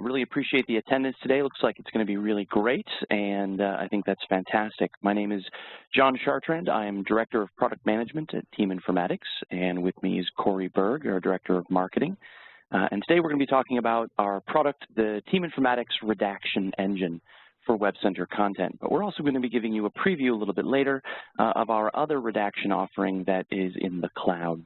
really appreciate the attendance today. Looks like it's going to be really great, and I think that's fantastic. My name is John Chartrand. I am Director of Product Management at Team Informatics, and with me is Corey Berg, our Director of Marketing. And today we're going to be talking about our product, the Team Informatics Redaction Engine for Webcenter Content. But we're also going to be giving you a preview a little bit later of our other redaction offering that is in the cloud.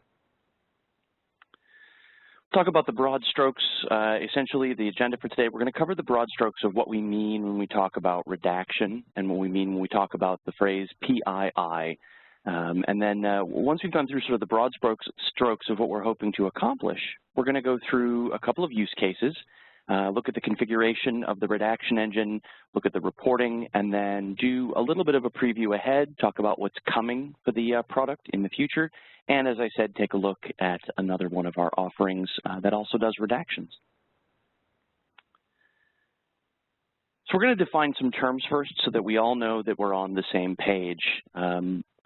Talk about the broad strokes, essentially the agenda for today. We're going to cover the broad strokes of what we mean when we talk about redaction and what we mean when we talk about the phrase PII. And then once we've gone through sort of the broad strokes of what we're hoping to accomplish, we're going to go through a couple of use cases, look at the configuration of the redaction engine, look at the reporting, and then do a little bit of a preview ahead, talk about what's coming for the product in the future, and as I said, take a look at another one of our offerings that also does redactions. So we're going to define some terms first so that we all know that we're on the same page.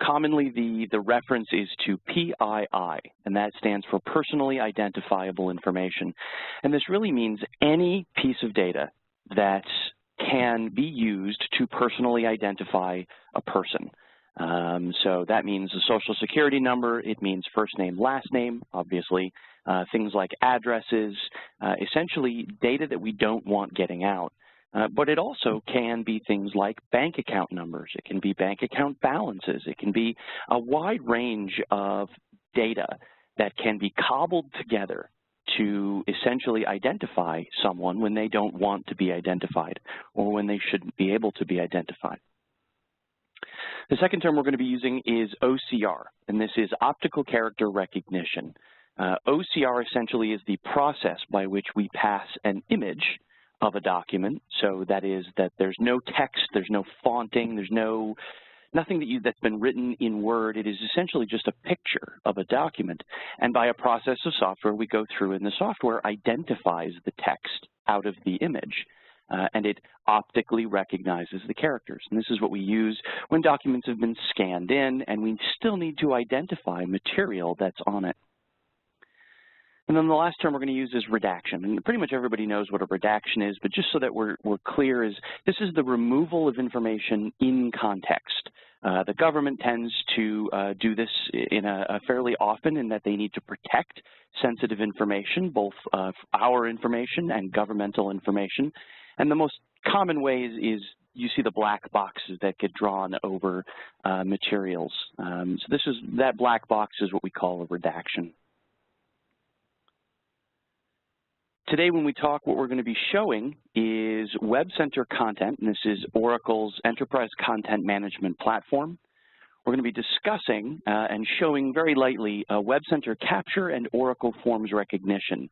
Commonly, the reference is to PII, and that stands for Personally Identifiable Information. And this really means any piece of data that can be used to personally identify a person. So that means a social security number, it means first name, last name, obviously, things like addresses, essentially data that we don't want getting out. But it also can be things like bank account numbers. It can be bank account balances. It can be a wide range of data that can be cobbled together to essentially identify someone when they don't want to be identified or when they shouldn't be able to be identified. The second term we're going to be using is OCR, and this is optical character recognition. OCR essentially is the process by which we pass an image of a document, so that is that there's no text, there's no fonting, there's nothing that's been written in Word. It is essentially just a picture of a document, and by a process of software we go through, and the software identifies the text out of the image, and it optically recognizes the characters. And this is what we use when documents have been scanned in, and we still need to identify material that's on it. And then the last term we're going to use is redaction. And pretty much everybody knows what a redaction is, but just so that we're clear, is this is the removal of information in context. The government tends to do this in a fairly often in that they need to protect sensitive information, both our information and governmental information. And the most common way is you see the black boxes that get drawn over materials. So that black box is what we call a redaction. Today when we talk, what we're going to be showing is Webcenter Content, and this is Oracle's Enterprise Content Management Platform. We're going to be discussing and showing very lightly Webcenter Capture and Oracle Forms Recognition.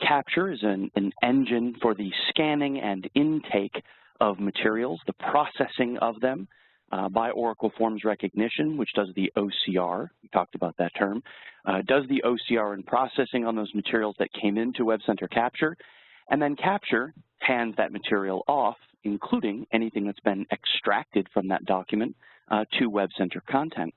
Capture is an engine for the scanning and intake of materials, the processing of them by Oracle Forms Recognition, which does the OCR. We talked about that term. Does the OCR and processing on those materials that came into Webcenter Capture, and then Capture hands that material off, including anything that's been extracted from that document to Webcenter Content.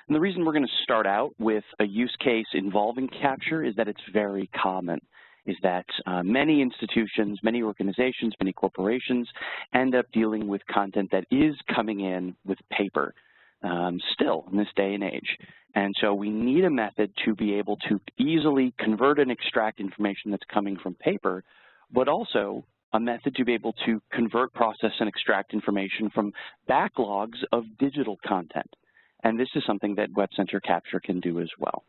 And the reason we're going to start out with a use case involving Capture is that it's very common, is that many institutions, many organizations, many corporations end up dealing with content that is coming in with paper still in this day and age. And so we need a method to be able to easily convert and extract information that's coming from paper, but also a method to be able to convert, process, and extract information from backlogs of digital content. And this is something that Webcenter Capture can do as well.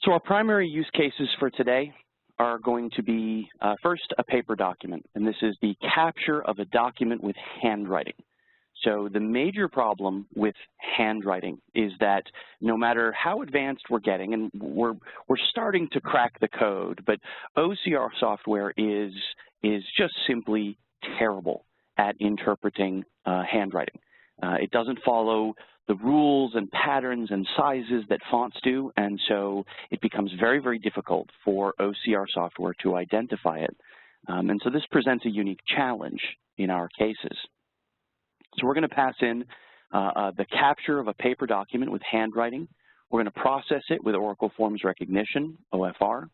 So our primary use cases for today are going to be, first, a paper document, and this is the capture of a document with handwriting. So the major problem with handwriting is that no matter how advanced we're getting, and we're starting to crack the code, but OCR software is just simply terrible at interpreting handwriting. It doesn't follow the rules and patterns and sizes that fonts do, and so it becomes very, very difficult for OCR software to identify it. And so this presents a unique challenge in our cases. So we're going to pass in the capture of a paper document with handwriting. We're going to process it with Oracle Forms Recognition, OFR.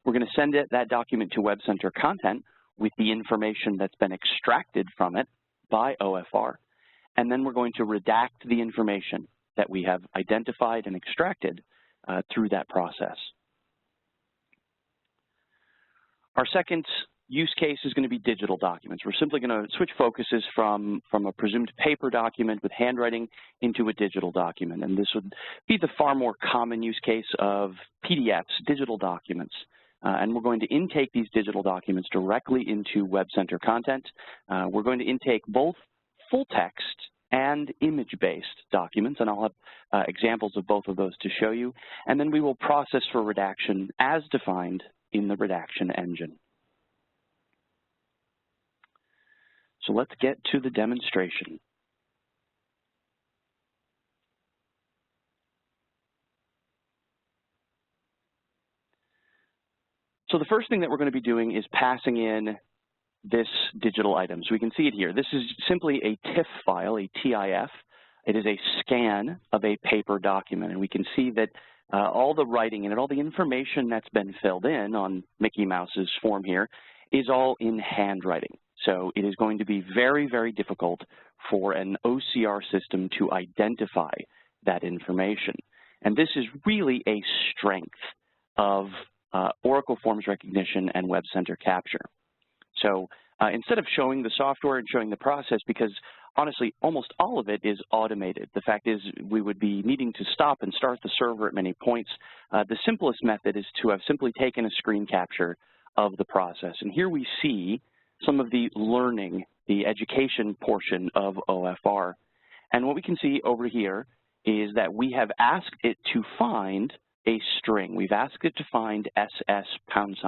We're going to send that document to Webcenter Content with the information that's been extracted from it by OFR. And then we're going to redact the information that we have identified and extracted through that process. Our second use case is going to be digital documents. We're simply going to switch focuses from a presumed paper document with handwriting into a digital document. And this would be the far more common use case of PDFs, digital documents. And we're going to intake these digital documents directly into Webcenter Content. We're going to intake both full text and image-based documents, and I'll have examples of both of those to show you. And then we will process for redaction as defined in the Redaction Engine. So let's get to the demonstration. So the first thing that we're going to be doing is passing in this digital item. So we can see it here. This is simply a TIFF file, a TIF. It is a scan of a paper document, and we can see that all the writing in it, all the information that's been filled in on Mickey Mouse's form here is all in handwriting. So it is going to be very, very difficult for an OCR system to identify that information. And this is really a strength of Oracle Forms Recognition and Webcenter Capture. So instead of showing the software and showing the process, because honestly, almost all of it is automated. The fact is we would be needing to stop and start the server at many points. The simplest method is to have simply taken a screen capture of the process. And here we see some of the learning, the education portion of OFR. And what we can see over here is that we have asked it to find a string. We've asked it to find SS #.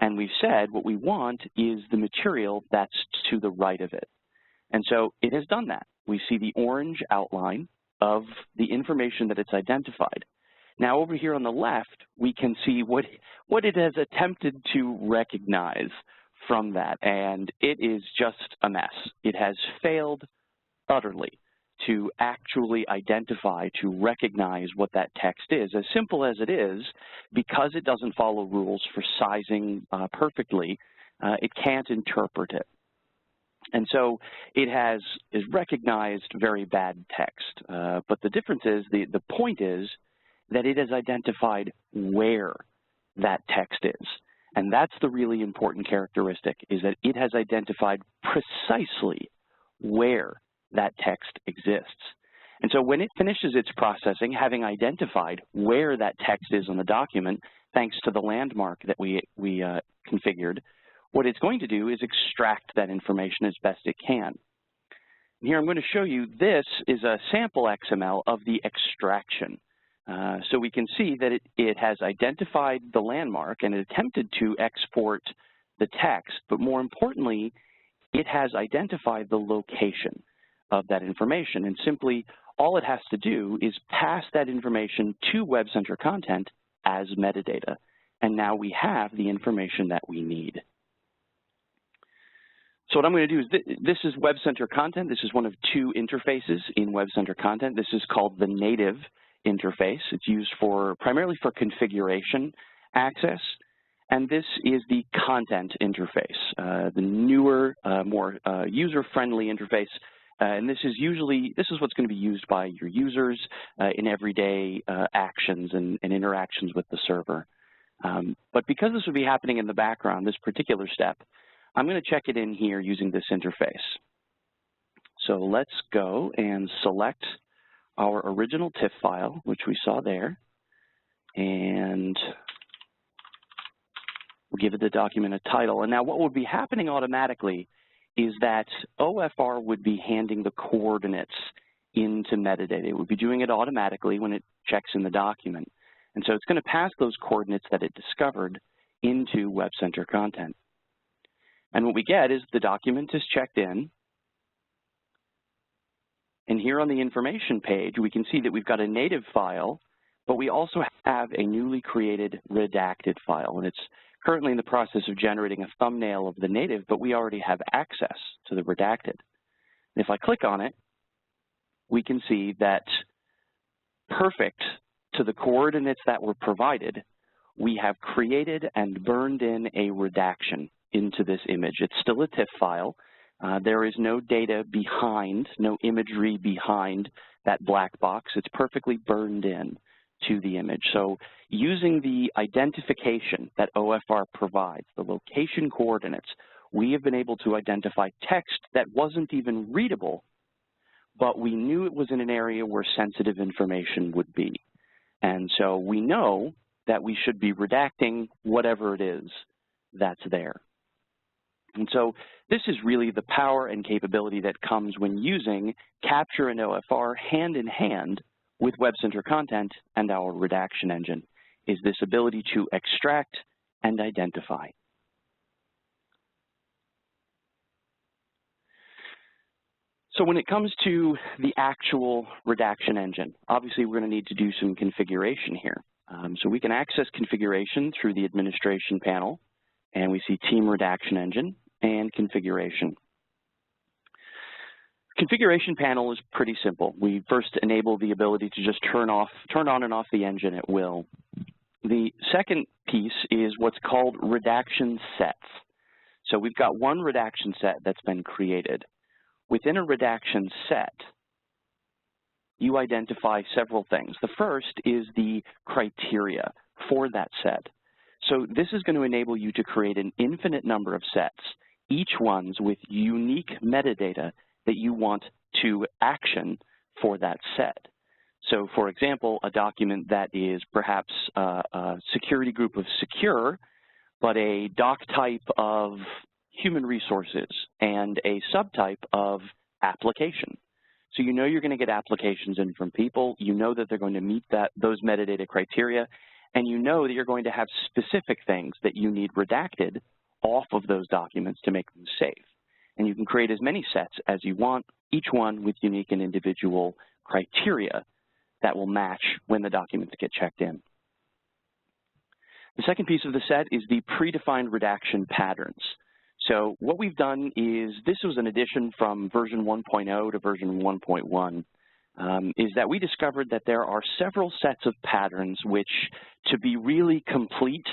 And we've said what we want is the material that's to the right of it. And so it has done that. We see the orange outline of the information that it's identified. Now over here on the left, we can see what it has attempted to recognize from that, and it is just a mess. It has failed utterly to actually identify, to recognize what that text is. As simple as it is, because it doesn't follow rules for sizing perfectly, it can't interpret it. And so it has recognized very bad text. But the difference is, the point is that it has identified where that text is. And that's the really important characteristic, is that it has identified precisely where that text exists. And so when it finishes its processing, having identified where that text is on the document, thanks to the landmark that we configured, what it's going to do is extract that information as best it can. And here I'm going to show you, this is a sample XML of the extraction. So we can see that it has identified the landmark and it attempted to export the text, but more importantly, it has identified the location of that information. And simply, all it has to do is pass that information to Webcenter Content as metadata. And now we have the information that we need. So what I'm going to do is, this is Webcenter Content. This is one of two interfaces in Webcenter Content. This is called the native interface. It's used primarily for configuration access. And this is the content interface, the newer, more user-friendly interface. And this is what's going to be used by your users in everyday actions and interactions with the server. But because this would be happening in the background, this particular step, I'm going to check it in here using this interface. So let's go and select our original TIFF file, which we saw there, and we'll give it the document a title. And now what would be happening automatically is that OFR would be handing the coordinates into metadata. It would be doing it automatically when it checks in the document. And so it's going to pass those coordinates that it discovered into Webcenter Content. And what we get is the document is checked in. And here on the information page, we can see that we've got a native file, but we also have a newly created redacted file. And it's currently in the process of generating a thumbnail of the native, but we already have access to the redacted. And if I click on it, we can see that perfect to the coordinates that were provided, we have created and burned in a redaction into this image. It's still a TIFF file. There is no data behind, no imagery behind that black box. It's perfectly burned in to the image. So using the identification that OFR provides, the location coordinates, we have been able to identify text that wasn't even readable, but we knew it was in an area where sensitive information would be. And so we know that we should be redacting whatever it is that's there. And so this is really the power and capability that comes when using Capture and OFR hand in hand with Webcenter Content and our Redaction Engine, is this ability to extract and identify. So when it comes to the actual Redaction Engine, obviously we're going to need to do some configuration here. So we can access configuration through the administration panel, and we see Team Redaction Engine and configuration. Configuration panel is pretty simple. We first enable the ability to just turn on and off the engine at will. The second piece is what's called Redaction Sets. So we've got one redaction set that's been created. Within a redaction set, you identify several things. The first is the criteria for that set. So this is going to enable you to create an infinite number of sets, each one's with unique metadata that you want to action for that set. So for example, a document that is perhaps a security group of secure, but a doc type of human resources and a subtype of application. So you know you're going to get applications in from people, you know that they're going to meet those metadata criteria, and you know that you're going to have specific things that you need redacted off of those documents to make them safe. And you can create as many sets as you want, each one with unique and individual criteria that will match when the documents get checked in. The second piece of the set is the predefined redaction patterns. So what we've done is, this was an addition from version 1.0 to version 1.1, is that we discovered that there are several sets of patterns which, to be really complete,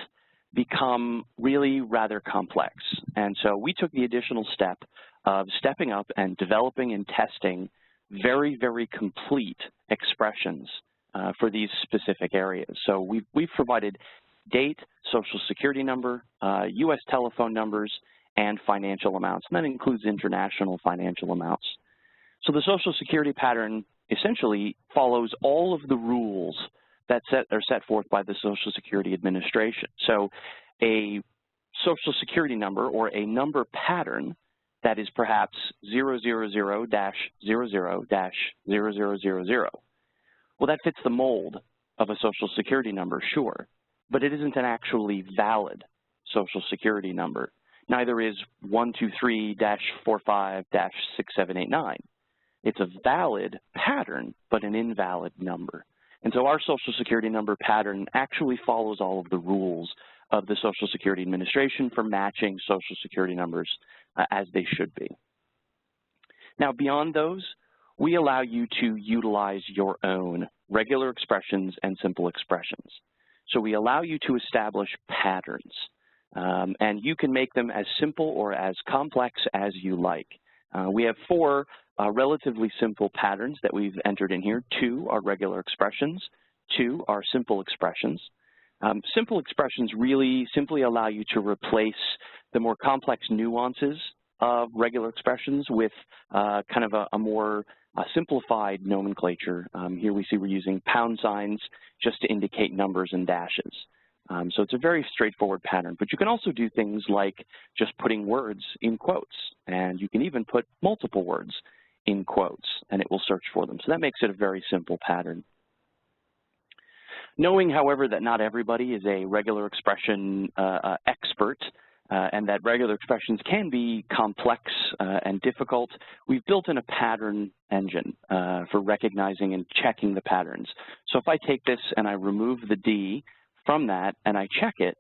become really rather complex. And so we took the additional step of stepping up and developing and testing very, very complete expressions for these specific areas. So we've provided date, social security number, US telephone numbers, and financial amounts, and that includes international financial amounts. So the social security pattern essentially follows all of the rules that are set forth by the Social Security Administration. So a social security number or a number pattern that is perhaps 000-00-0000. Well, that fits the mold of a social security number, sure, but it isn't an actually valid social security number. Neither is 123-45-6789. It's a valid pattern, but an invalid number. And so our Social Security number pattern actually follows all of the rules of the Social Security Administration for matching Social Security numbers as they should be. Now, beyond those, we allow you to utilize your own regular expressions and simple expressions. So we allow you to establish patterns, and you can make them as simple or as complex as you like. We have four relatively simple patterns that we've entered in here. 2 are regular expressions, 2 are simple expressions. Simple expressions really simply allow you to replace the more complex nuances of regular expressions with kind of a more simplified nomenclature. Here we see we're using pound signs just to indicate numbers and dashes. So it's a very straightforward pattern, but you can also do things like just putting words in quotes, and you can even put multiple words in quotes, and it will search for them. So that makes it a very simple pattern. Knowing, however, that not everybody is a regular expression expert, and that regular expressions can be complex and difficult, we've built in a pattern engine for recognizing and checking the patterns. So if I take this and I remove the D from that and I check it,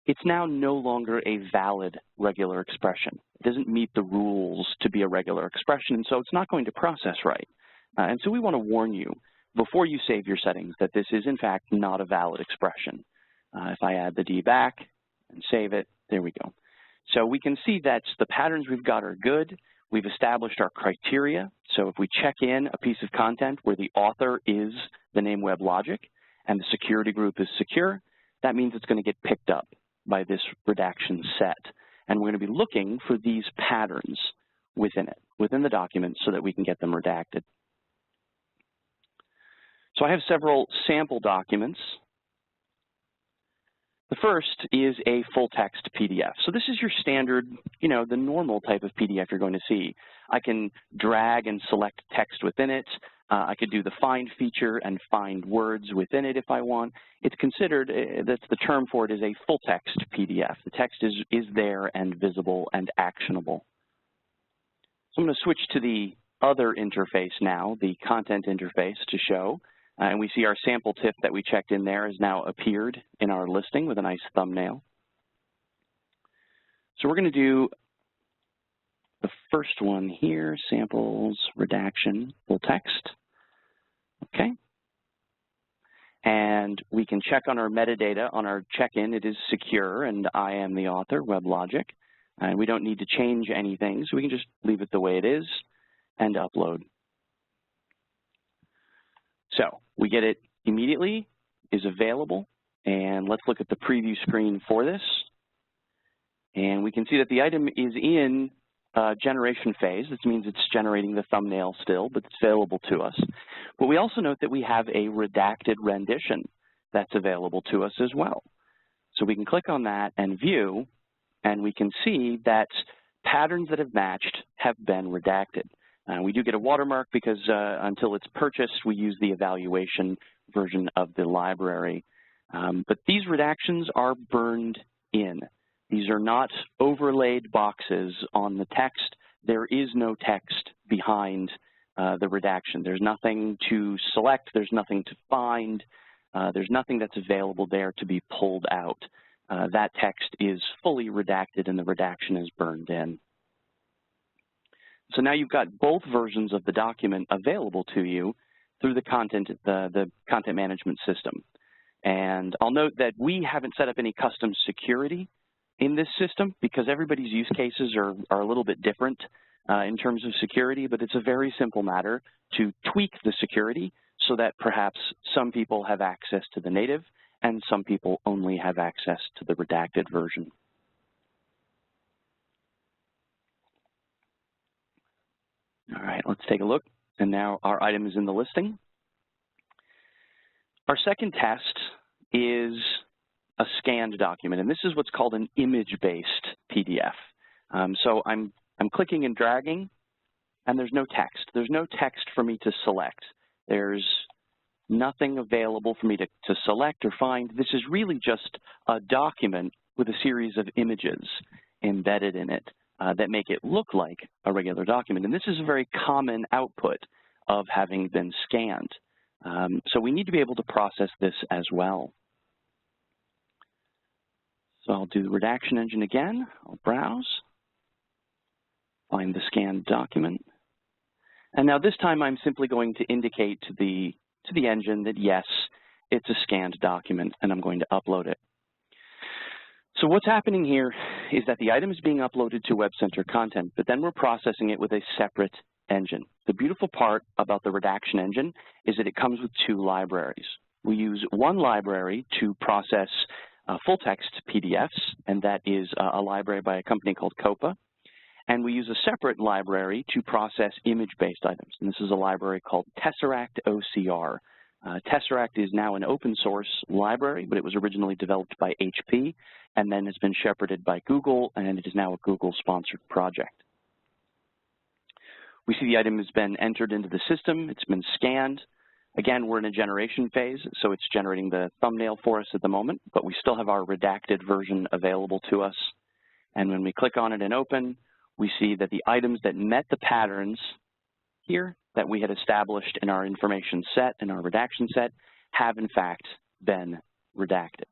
it's now no longer a valid regular expression. It doesn't meet the rules to be a regular expression, and so it's not going to process right. And so we want to warn you before you save your settings that this is in fact not a valid expression. If I add the D back and save it, there we go. So we can see that the patterns we've got are good. We've established our criteria. So if we check in a piece of content where the author is the name WebLogic and the security group is secure, that means it's going to get picked up by this redaction set. And we're going to be looking for these patterns within it, within the document, so that we can get them redacted. So I have several sample documents. The first is a full text PDF. So this is your standard, the normal type of PDF you're going to see. I can drag and select text within it. I could do the find feature and find words within it if I want. It's considered, that's the term for it, is a full text PDF. The text is there and visible and actionable. So I'm going to switch to the other interface now, the content interface, to show. And we see our sample TIFF that we checked in there has now appeared in our listing with a nice thumbnail. So we're going to do the first one here, samples, redaction, full text. Okay. And we can check on our metadata on our check-in. It is secure, and I am the author, WebLogic. And we don't need to change anything, so we can just leave it the way it is and upload. So we get it immediately, is available, and let's look at the preview screen for this. And we can see that the item is in generation phase. This means it's generating the thumbnail still, but it's available to us. But we also note that we have a redacted rendition that's available to us as well. So we can click on that and view, and we can see that patterns that have matched have been redacted. We do get a watermark because until it's purchased, we use the evaluation version of the library. But these redactions are burned in. These are not overlaid boxes on the text. There is no text behind the redaction. There's nothing to select. There's nothing to find. There's nothing that's available there to be pulled out. That text is fully redacted and the redaction is burned in. So now you've got both versions of the document available to you through the content management system. And I'll note that we haven't set up any custom security in this system because everybody's use cases are a little bit different in terms of security, but it's a very simple matter to tweak the security so that perhaps some people have access to the native and some people only have access to the redacted version. All right, let's take a look. And now our item is in the listing. Our second test is a scanned document, and this is what's called an image-based PDF. So I'm clicking and dragging, and there's no text. There's no text for me to select. There's nothing available for me to select or find. This is really just a document with a series of images embedded in it that make it look like a regular document. And this is a very common output of having been scanned. So we need to be able to process this as well. So I'll do the Redaction Engine again. I'll browse, find the scanned document. And now this time I'm simply going to indicate to the engine that yes, it's a scanned document and I'm going to upload it. So what's happening here is that the item is being uploaded to Webcenter Content, but then we're processing it with a separate engine. The beautiful part about the Redaction Engine is that it comes with two libraries. We use one library to process full text PDFs, and that is a library by a company called COPA. And we use a separate library to process image-based items. And this is a library called Tesseract OCR. Tesseract is now an open source library, but it was originally developed by HP and then has been shepherded by Google, and it is now a Google-sponsored project. We see the item has been entered into the system. It's been scanned. Again, we're in a generation phase, so it's generating the thumbnail for us at the moment, but we still have our redacted version available to us. And when we click on it and open, we see that the items that met the patterns here that we had established in our information set and our redaction set have in fact been redacted.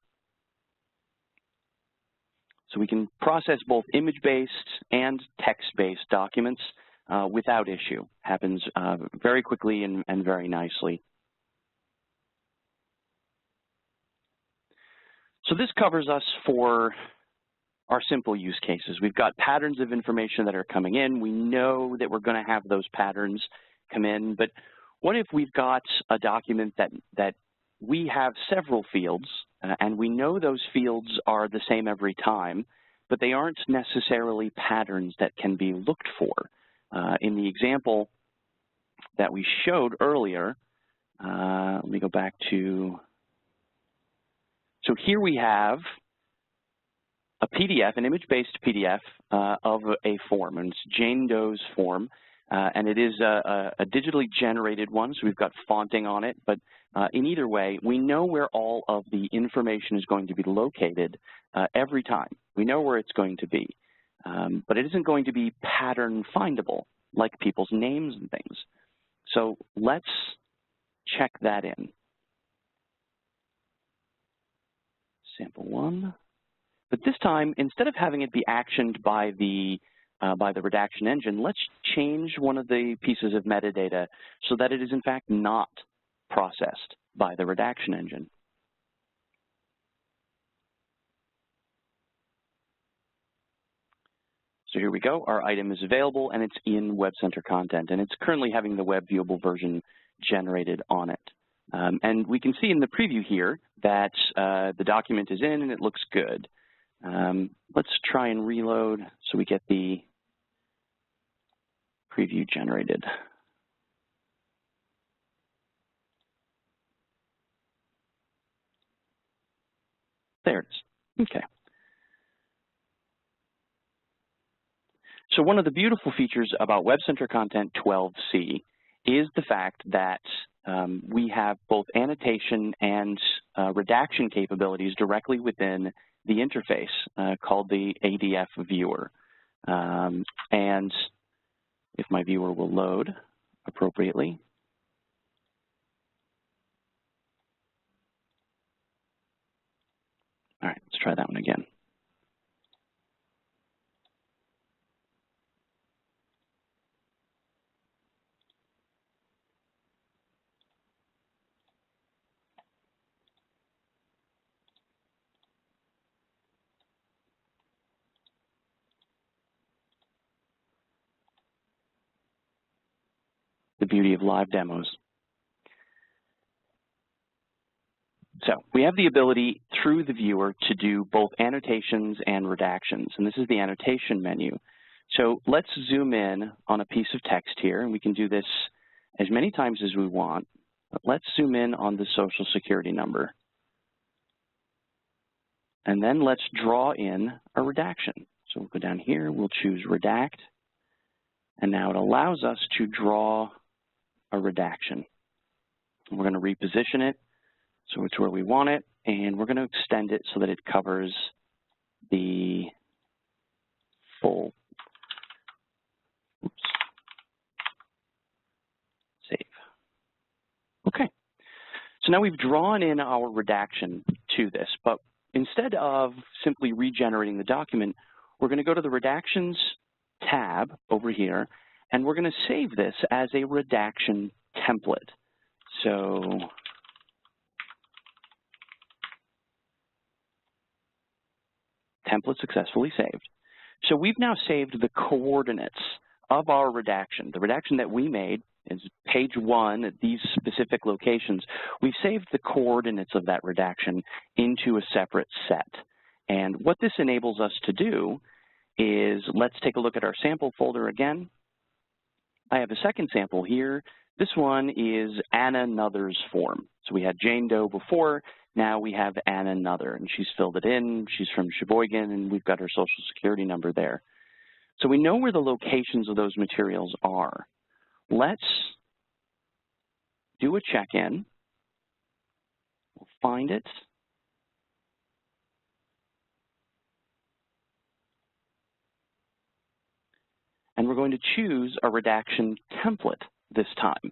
So we can process both image-based and text-based documents without issue. Happens very quickly and very nicely. So this covers us for our simple use cases. We've got patterns of information that are coming in. We know that we're going to have those patterns come in, but what if we've got a document that we have several fields, and we know those fields are the same every time, but they aren't necessarily patterns that can be looked for. In the example that we showed earlier, let me go back to, so here we have a PDF, an image-based PDF of a form, and it's Jane Doe's form, and it is a digitally generated one, so we've got fonting on it, but in either way, we know where all of the information is going to be located every time. We know where it's going to be, but it isn't going to be pattern findable like people's names and things. So let's check that in. Sample one. But this time, instead of having it be actioned by the Redaction Engine, let's change one of the pieces of metadata so that it is in fact not processed by the Redaction Engine. So here we go. Our item is available, and it's in Webcenter Content, and it's currently having the web viewable version generated on it. And we can see in the preview here that the document is in and it looks good. Let's try and reload so we get the preview generated. There it is. Okay. So one of the beautiful features about Webcenter Content 12c is the fact that we have both annotation and redaction capabilities directly within the interface called the Adf Viewer. And if my viewer will load appropriately. All right, let's try that one again. The beauty of live demos. So we have the ability through the viewer to do both annotations and redactions, and this is the annotation menu. So let's zoom in on a piece of text here, and we can do this as many times as we want, but let's zoom in on the Social Security number. And then let's draw in a redaction. So we'll go down here, we'll choose Redact, and now it allows us to draw a redaction. We're going to reposition it so it's where we want it, and we're going to extend it so that it covers the full, save. Okay, so now we've drawn in our redaction to this, but instead of simply regenerating the document, we're going to go to the Redactions tab over here, and we're going to save this as a redaction template. So template successfully saved. So we've now saved the coordinates of our redaction. The redaction that we made is page 1 at these specific locations. We've saved the coordinates of that redaction into a separate set. And what this enables us to do is, let's take a look at our sample folder again. I have a second sample here. This one is Anna Nother's form. So we had Jane Doe before, now we have Anna Nother, and she's filled it in. She's from Sheboygan, and we've got her Social Security number there. So we know where the locations of those materials are. Let's do a check-in. We'll find it. And we're going to choose a redaction template this time.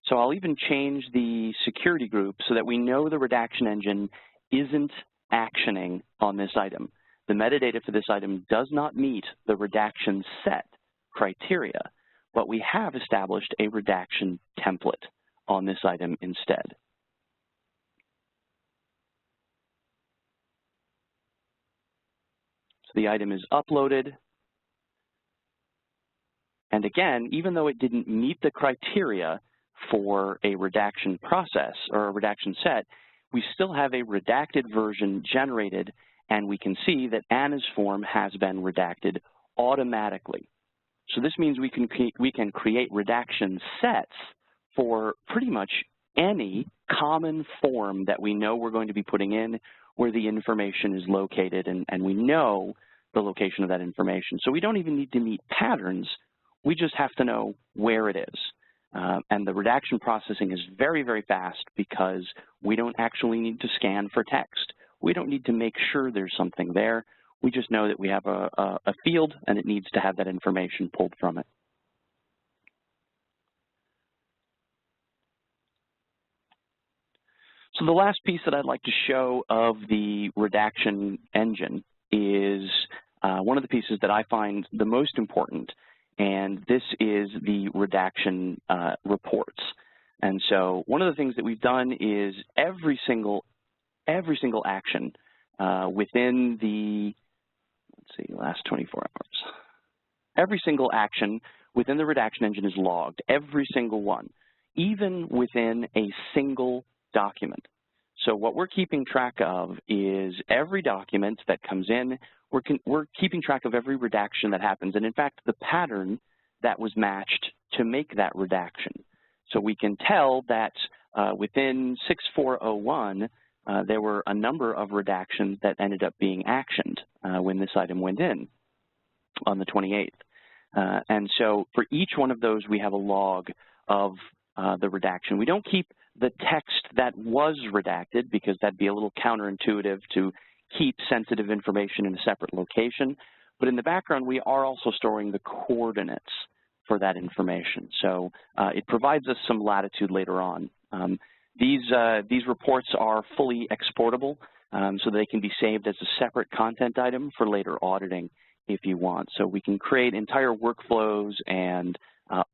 So I'll even change the security group so that we know the Redaction Engine isn't actioning on this item. The metadata for this item does not meet the Redaction Set criteria, but we have established a redaction template on this item instead. the item is uploaded. And again, even though it didn't meet the criteria for a redaction process or a redaction set, we still have a redacted version generated, and we can see that Anna's form has been redacted automatically. So this means we can create redaction sets for pretty much any common form that we know we're going to be putting in where the information is located, and we know the location of that information. So we don't even need to meet patterns. We just have to know where it is. And the redaction processing is very, very fast because we don't actually need to scan for text. We don't need to make sure there's something there. We just know that we have a field and it needs to have that information pulled from it. So the last piece that I'd like to show of the Redaction Engine is one of the pieces that I find the most important, and this is the Redaction Reports. And so one of the things that we've done is every single action within the, last 24 hours. Every single action within the Redaction Engine is logged, every single one, even within a single document. So what we're keeping track of is every document that comes in. We're keeping track of every redaction that happens, and in fact, the pattern that was matched to make that redaction. So we can tell that within 6401, there were a number of redactions that ended up being actioned when this item went in on the 28th. And so for each one of those, we have a log of the redaction. We don't keep the text that was redacted because that'd be a little counterintuitive to keep sensitive information in a separate location. But in the background, we are also storing the coordinates for that information. So it provides us some latitude later on. These reports are fully exportable, so they can be saved as a separate content item for later auditing if you want. So we can create entire workflows and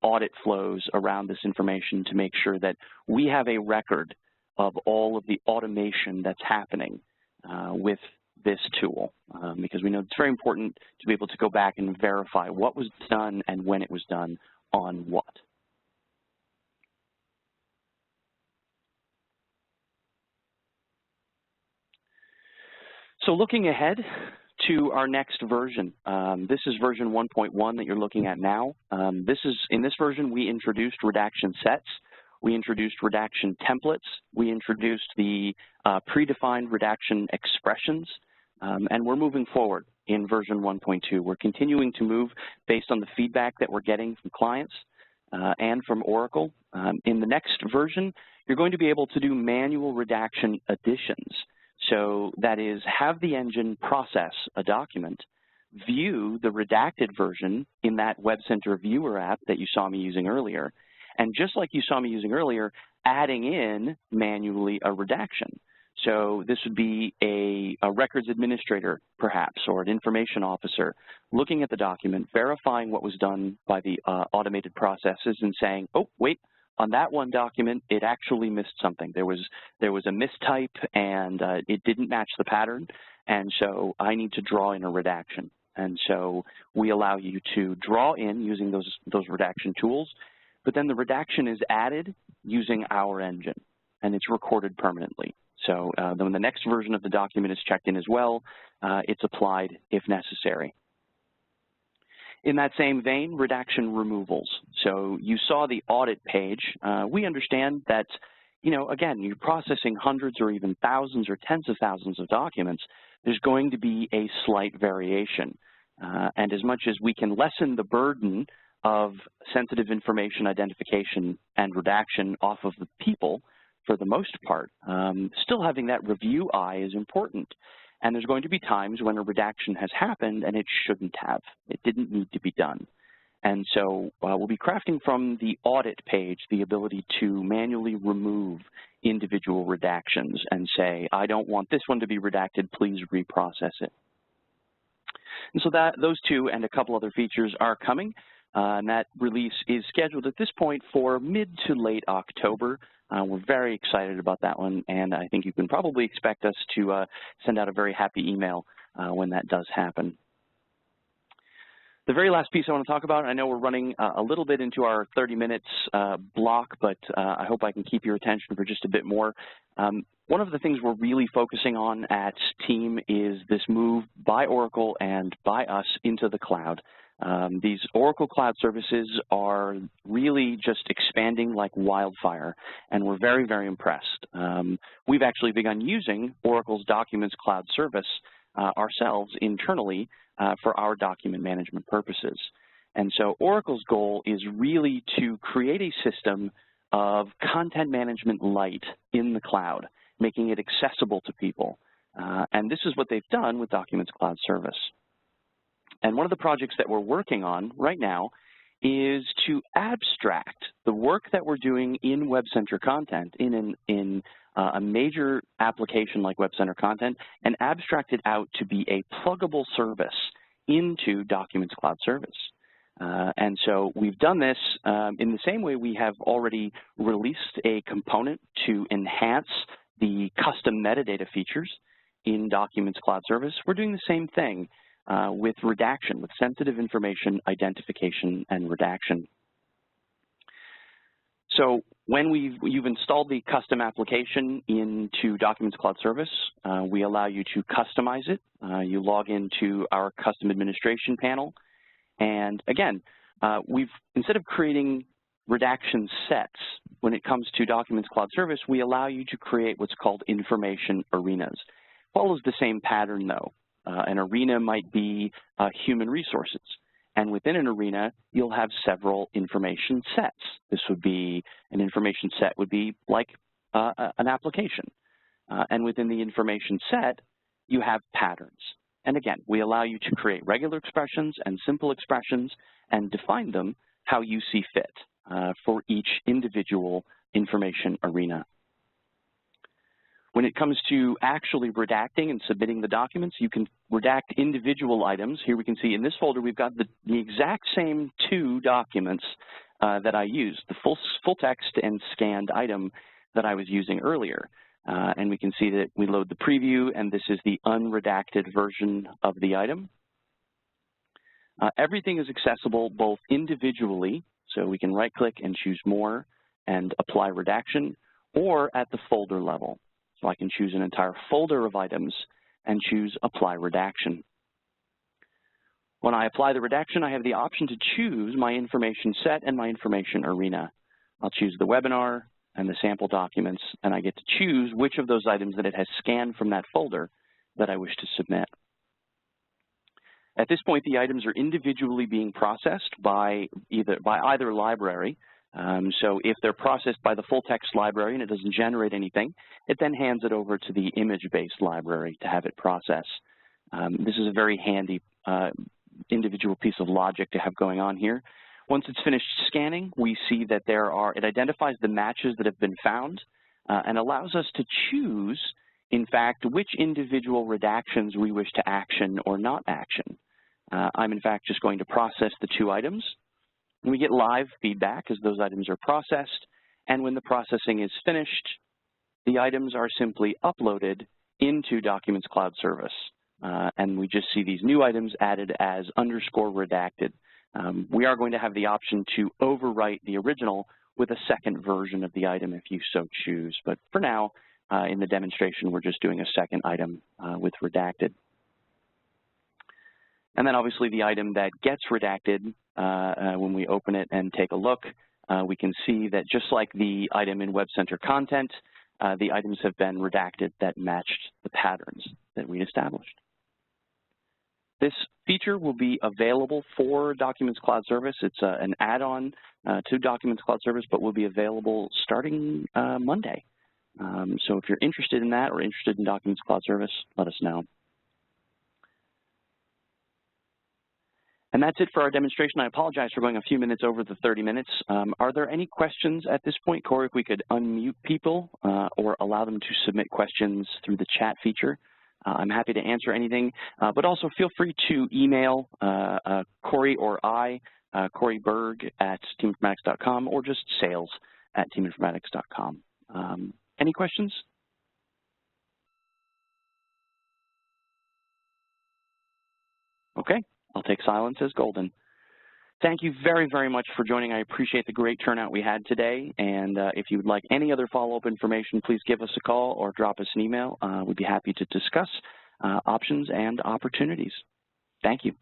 audit flows around this information to make sure that we have a record of all of the automation that's happening with this tool, because we know it's very important to be able to go back and verify what was done and when it was done on what. So looking ahead to our next version, this is version 1.1 that you're looking at now. In this version, we introduced Redaction Sets. We introduced Redaction Templates. We introduced the predefined redaction expressions, and we're moving forward in version 1.2. We're continuing to move based on the feedback that we're getting from clients and from Oracle. In the next version, you're going to be able to do manual redaction additions. So that is, have the engine process a document, view the redacted version in that Webcenter Viewer app that you saw me using earlier, and just like you saw me using earlier, adding in manually a redaction. So this would be a records administrator, perhaps, or an information officer, looking at the document, verifying what was done by the automated processes and saying, oh, wait, on that one document, it actually missed something. There was a mistype, and it didn't match the pattern, and so I need to draw in a redaction. And so we allow you to draw in using those redaction tools, but then the redaction is added using our engine, and it's recorded permanently. So when the next version of the document is checked in as well, it's applied if necessary. In that same vein, redaction removals. So you saw the audit page. We understand that, again, you're processing hundreds or even thousands or tens of thousands of documents. There's going to be a slight variation. And as much as we can lessen the burden of sensitive information identification and redaction off of the people, for the most part, still having that review eye is important. And there's going to be times when a redaction has happened and it shouldn't have. It didn't need to be done. And so we'll be crafting from the audit page the ability to manually remove individual redactions and say, I don't want this one to be redacted, please reprocess it. And so those two and a couple other features are coming. And that release is scheduled at this point for mid to late October. We're very excited about that one, and I think you can probably expect us to send out a very happy email when that does happen. The very last piece I want to talk about, I know we're running a little bit into our 30 minutes block, but I hope I can keep your attention for just a bit more. One of the things we're really focusing on at Team is this move by Oracle and by us into the cloud. These Oracle Cloud services are really just expanding like wildfire, and we're very, very impressed. We've actually begun using Oracle's Documents Cloud service ourselves internally for our document management purposes. And so Oracle's goal is really to create a system of content management light in the cloud, making it accessible to people. And this is what they've done with Documents Cloud Service. And one of the projects that we're working on right now is to abstract the work that we're doing in Webcenter Content in a major application like Webcenter Content and abstract it out to be a pluggable service into Documents Cloud Service. And so we've done this in the same way we have already released a component to enhance the custom metadata features in Documents Cloud Service. We're doing the same thing with redaction, with sensitive information identification and redaction. So when you've installed the custom application into Documents Cloud Service, we allow you to customize it. You log into our custom administration panel. And again, instead of creating redaction sets when it comes to Documents Cloud Service, we allow you to create what's called information arenas. Follows the same pattern though. An arena might be human resources. And within an arena, you'll have several information sets. This would be, an information set would be like an application. And within the information set, you have patterns. And again, we allow you to create regular expressions and simple expressions and define them how you see fit for each individual information arena. When it comes to actually redacting and submitting the documents, you can redact individual items. Here we can see in this folder, we've got the exact same two documents that I used, the full text and scanned item that I was using earlier. And we can see that we load the preview, and this is the unredacted version of the item. Everything is accessible both individually, so we can right-click and choose More and apply redaction, or at the folder level. So I can choose an entire folder of items and choose Apply Redaction. When I apply the redaction, I have the option to choose my information set and my information arena. I'll choose the webinar and the sample documents, and I get to choose which of those items that it has scanned from that folder that I wish to submit. At this point, the items are individually being processed by either library. So if they're processed by the full text library and it doesn't generate anything, it then hands it over to the image-based library to have it process. This is a very handy individual piece of logic to have going on here. Once it's finished scanning, we see that it identifies the matches that have been found and allows us to choose, in fact, which individual redactions we wish to action or not action. I'm, in fact, just going to process the two items. We get live feedback as those items are processed, and when the processing is finished, the items are simply uploaded into Documents Cloud Service. And we just see these new items added as _redacted. We are going to have the option to overwrite the original with a second version of the item if you so choose. But for now, in the demonstration, we're just doing a second item with redacted. And then obviously the item that gets redacted, when we open it and take a look, we can see that just like the item in Webcenter Content, the items have been redacted that matched the patterns that we established. This feature will be available for Documents Cloud Service. It's an add-on to Documents Cloud Service, but will be available starting Monday. So if you're interested in that or interested in Documents Cloud Service, let us know. And that's it for our demonstration. I apologize for going a few minutes over the 30 minutes. Are there any questions at this point? Corey, if we could unmute people or allow them to submit questions through the chat feature. I'm happy to answer anything, but also feel free to email Corey or I, Corey Berg at teaminformatics.com, or just sales@teaminformatics.com. Any questions? Okay. I'll take silence as golden. Thank you very, very much for joining. I appreciate the great turnout we had today. And if you would like any other follow-up information, please give us a call or drop us an email. We'd be happy to discuss options and opportunities. Thank you.